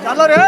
चलो रे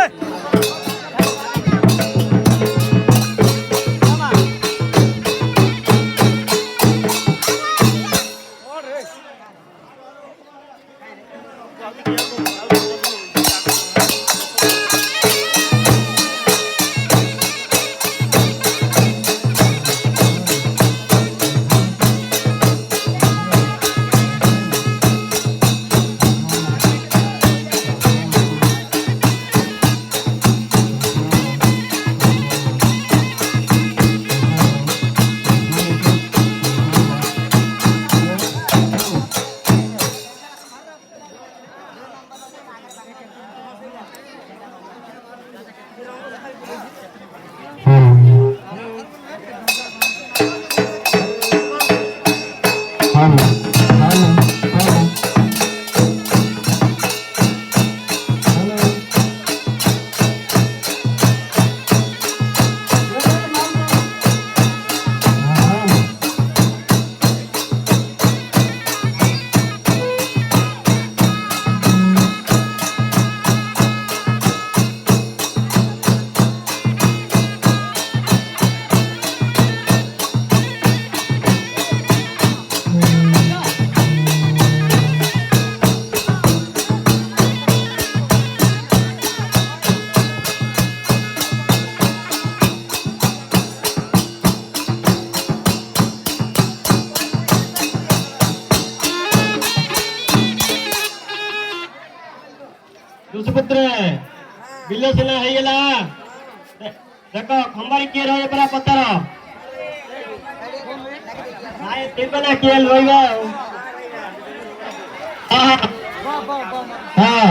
दुष्पुत्र बिलसिला ହେଇଗଲା ଦେଖ ଖମ୍ବାରେ କିଏ ରହିବ ପରା ପତର ନାଇଁ ଦେବ ନା କିଏ ରହିବ ହଁ ହଁ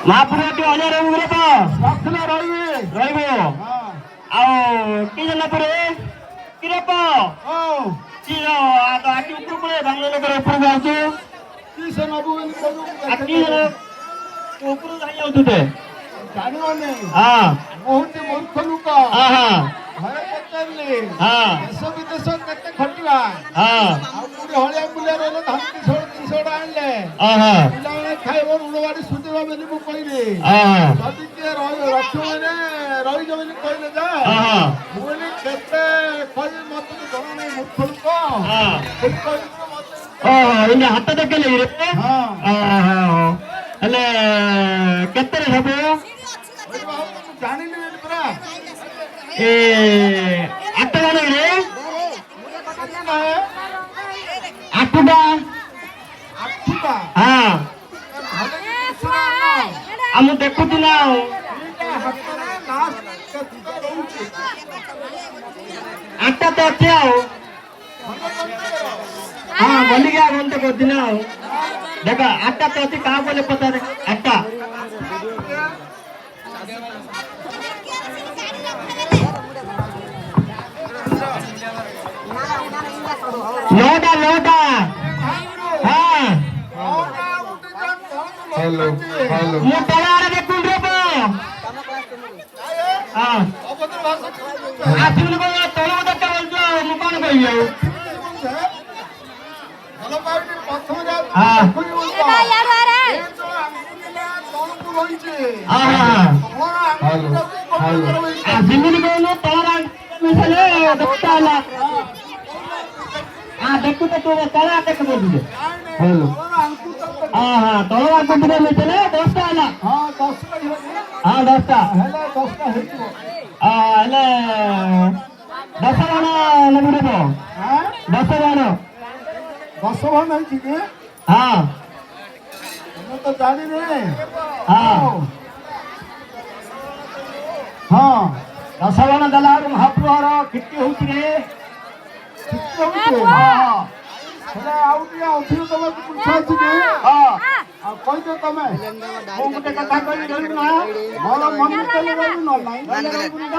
महापुर अन्य रंग रही कि जला किरप आटी ऊपर बांग्लोर ऊपर ऊपर जाते हाँ बहुत मूर्ख लोक घरे पचारे देश विदेश केते खटिला हलिया बुलिया रही धमकी जिनसा आनले पिला खाइब ऋणवाड़ी सुझेबा बोली मु कहली जदि किए रक्ष मैंने रहीज बोली कहले जा मुझे केते कही मत जन नहीं मूर्ख लोक हाथ देखले हेले केते सब जानी परा ए 8 जन रे 8टा हाँ हम देखुची ना 8टा तो अच्छे हाँ बोली गया घंटे को दिन देखा 8टा तो अच्छी कहाँ बोले पता नहीं 8टा नौटा हाँ हेलो हेलो मु तला आरे देखुन रे बो हां आथिन को तला देखता बोलतो मु कोन कहियो हेलो पार्टी प्रथम जा हां ए यार आरे जिमिनी को तला मिसले देखता होला देखु तो तू तला देख बोलू हेलो हाँ तला को बिना मिसले 10टा होला हाँ 10टा हेलो 10टा हेतु हेले 10 जण लगुडबो 10 जण 10 भान है कि हाँ ମୁଁ ତ ଜାଣିନି। ହଁ ହଁ 10 ଜଣ ଦେଲାରୁ ମହାପ୍ରଭୁର କୀର୍ତ୍ତି ହଉଛି ରେ। ଠିକ ହଉଛି। ହଁ ହେଲେ ଆଉ ଟିକେ ଅଧିକ ତମକୁ ପୁରୁଷ ଅଛି କି? ହଁ ଆଉ କହିଦିଅ ତମେ। ମୁଁ ଗୋଟେ କଥା କହିବି ରହିବୁ ନା? ମୋର ମନ ଭିତରେ ରହିବୁ ନହେଲେ ନାହିଁ। ରହିବୁନି ତ?